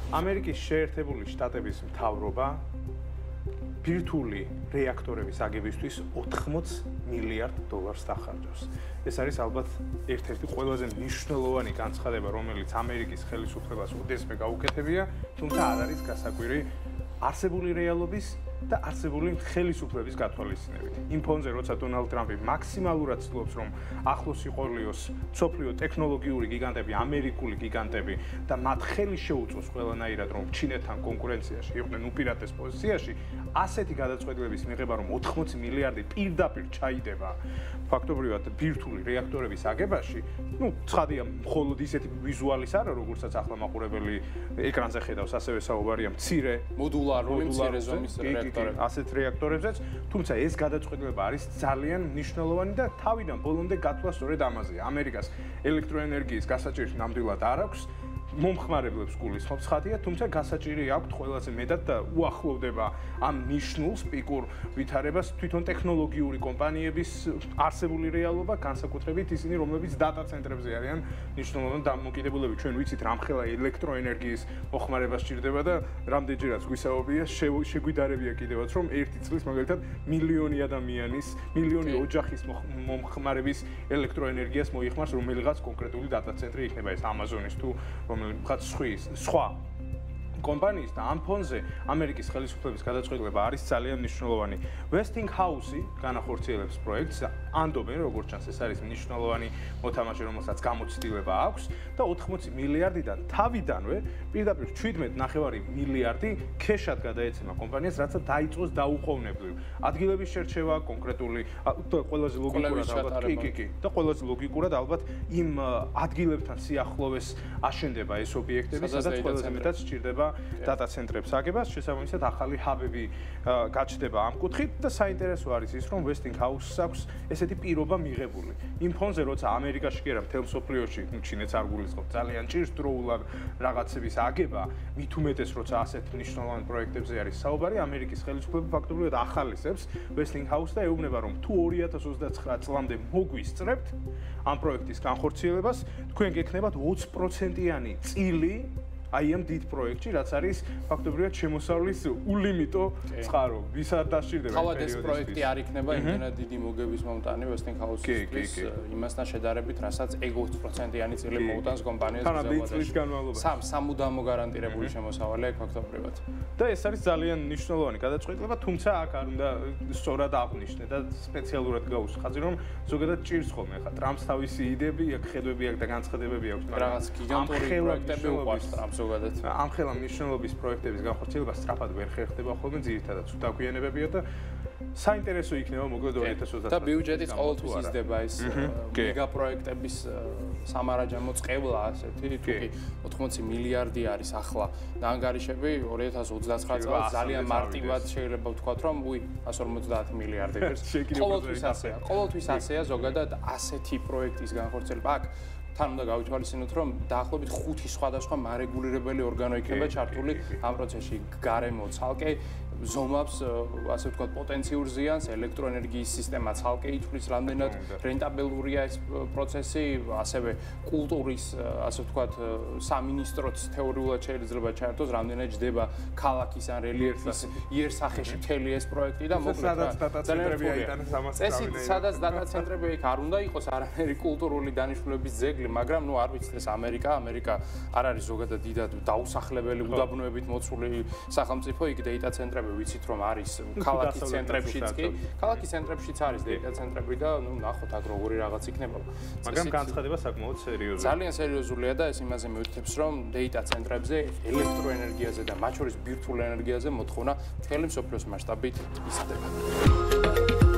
ამერიკის შეერთებული შტატების მთავრობა ბირთვული რეაქტორების აგებისთვის 80 მილიარდ დოლარს დახარჯავს. ეს არის ალბათ ერთ-ერთი ყველაზე მნიშვნელოვანი განცხადება, რომელიც ამერიკის ხელისუფლებას უდესმე გაუკეთებია, თუმცა არ არის გასაკვირი არსებული რეალობის და არსებული ხელისუფლების გათვალისწინებით. იმ ფონზე, როცა დონალდ ტრამპი მაქსიმალურად ცდილობს, რომ ახლოს იყოლიოს მსოფლიო ტექნოლოგიური გიგანტები, ამერიკული გიგანტები და მათ ხელი შეუწყოს ყველანაირად, რომ ჩინეთთან კონკურენციაში იყვნენ უპირატეს პოზიციაში, ასეთი გადაწყვეტილების მიღება, რომ 80 მილიარდი პირდაპირ ჩაიდება ფაქტობრივად ბირთვული რეაქტორების აგებაში, ცხადია, მხოლოდ ისეთი ვიზუალის არა, როგორცაც ახლა მაყურებელი ეკრანზე ხედავს, ასევე საუბარია მცირე მოდულარული მცირე ზომის რეაქტორები. ასეთ რეაქტორებზეც, თუმცა ეს გადაწყვეტილება არის ძალიან მნიშვნელოვანი და თავიდან ბოლომდე გათვლა სწორედ ამაზეა. ამერიკას ელექტროენერგიის გასაჭირი ნამდვილად არ აქვს. მომხმარებლებს გულისხმობს ხათია, თუმცა გასაჭირი აქვთ ყველაზე მეტად და უახლოვდება ამ ნიშნულს პიკურ ვითარებას თვითონ ტექნოლოგიური კომპანიების არსებული რეალობა, განსაკუთრებით ისინი, რომლებიც დატა ცენტრებზე არიან მნიშვნელოვანი დამოკიდებულები. ჩვენ ვიცით, რამხელა ელექტროენერგიის მოხმარება სჭირდება და რამდენჯერაც გვისაუბრია, შეგვიდარებია კიდევაც, რომ ერთი წლის მაგალითად მილიონი ადამიანის, მილიონი ოჯახის მომხმარების ელექტროენერგიას მოიხმარს რომელიღაც კონკრეტული დატა ცენტრი იქნება ეს Amazon-ის თუ რომელიღაც სხვა კომპანიის და ამ ფონზე ამერიკის ხელისუფლების გადაწყვეტილება არის ძალიან მნიშვნელოვანი. Westinghouse-ი განახორციელებს პროექტს, ანდობენ, როგორც ჩანს, ეს არის მნიშვნელოვანი მოთამაშე, რომელსაც გამოცდილება აქვს და 80 მილიარდიდან თავიდანვე პირდაპირ 17.5 მილიარდი ქეშად გადაეცემა კომპანიას, რაც დაიწყოს დაუყოვნებლივ ადგილების შერჩევა, კონკრეტული ყველაზე ლოგიკურად ალბათ კი და ყველაზე ლოგიკურად ალბათ იმ ადგილებთან სიახლოვეს აშენდება ეს ობიექტები, სადაც ყველაზე მეტად სჭირდება დატა ცენტრებს აგებას, შესაბამისად ახალი ჰაბები გაჩნდება ამ კუთხით და საინტერესო არის ის, რომ Westinghouse-ს აქვს ესეთი პირობა მიღებული. იმ ფონზე, როცა ამერიკაში კი არა, მთელ მსოფლიოში, ჩინეთს არ გულისხმობს, ძალიან ჭირს დროულად რაღაცების აგება, მით უმეტეს, როცა ასეთ მნიშვნელოვან პროექტებზე არის საუბარი, ამერიკის ხელისუფლება ფაქტობრივად ახალისებს Westinghouse-ს და ეუბნება, რომ თუ 2029 წლამდე მოგვისწრებთ ამ პროექტის განხორციელებას, თქვენ გექნებათ 20%-იანი წილი აი ამ დიდ პროექტში, რაც არის ფაქტობრივად შემოსავლის ულიმიტო წყარო. ვის არ დასჭირდება თავად ეს პროექტი არ იქნება იმდენად დიდი მოგების მომტანი Westinghouse-ისთვის იმასთან შედარებით, რასაც 20%-იანი წილი მოუტანს კომპანიას გზავადაში. სამუდამო გარანტირებული შემოსავალი აქვს ფაქტობრივად. და ეს არის ძალიან მნიშვნელოვანი გადაწყვეტილება, თუმცა აქ არ უნდა სწორად აღნიშნე და სპეციალურად გაუსხაძი, რომ ზოგადად ჭირს ხოლმე ხა ტრამპს თავისი იდეები, აქ ხედვები აქვს და განცხადებები აქვს, მაგრამ რაღაც გიგანტური პროექტები უყვარს ტრამპს. ამხელა მნიშვნელობის პროექტების განხორციელება სწრაფად ვერ ხერხდება ხოლმე, ძირითადად უდაგვიანებებია და საინტერესო იქნება მოკლედ 2030 და ბიუჯეტიც ყოველთვის იზრდება ეს მეგა პროექტების სამარაჯამო წყევლა ასეთი თუკი 80 მილიარდი არის ახლა და ანგარიშები 2029 წელს ძალიან მარტივად შეიძლება ვთქვათ რომ 150 მილიარდი ღირს ყოველთვის ასეა ზოგადად ასეთი პროექტის განხორციელება აქ თან უნდა გავითვალისწინოთ, რომ დაახლოებით 5 სხვადასხვა მარეგულირებელი ორგანო იქნება ჩართული ამ პროცესში. გარემო ცალკე ზომავს, ასე ვთქვათ, პოტენციურ ზიანს, ელექტროენერგიის სისტემა ცალკე ითვლის, რამდენად რენტაბელურია ეს პროცესი, ასევე კულტურის, ასე ვთქვათ, სამინისტროც თეორიულად შეიძლება ჩაერთოს, რამდენად ჯდება ქალაქის ან რელიეფის იერსახეში მთელი ეს პროექტი და მოკლედ სადაც დატა ცენტრები იქ არ უნდა იყოს არანაირი კულტურული დანიშნულების ძეგლი, მაგრამ ნუ არ ვიცით ეს ამერიკა არ არის ზოგადად დიდად დაუსახლებელი უდაბნოებით მოცული სახელმწიფო, იქ დეიტა ცენტრები ვიცით რომ არის ქალაქის ცენტრებშიც კი ქალაქის ცენტრებშიც არის დეიტა ცენტრები და ნუ ნახოთ აქ როგორი რაღაც იქნება მაგრამ განცხადება საკმაოდ სერიოზულია ძალიან სერიოზულია და ეს იმაზე მივიტყებს რომ დეიტა ცენტრებზე ელექტროენერგიაზე და მათ შორის ბირთვულ ენერგიაზე მოთხოვნა მთელი მსოფლიოს მასშტაბით იზრდება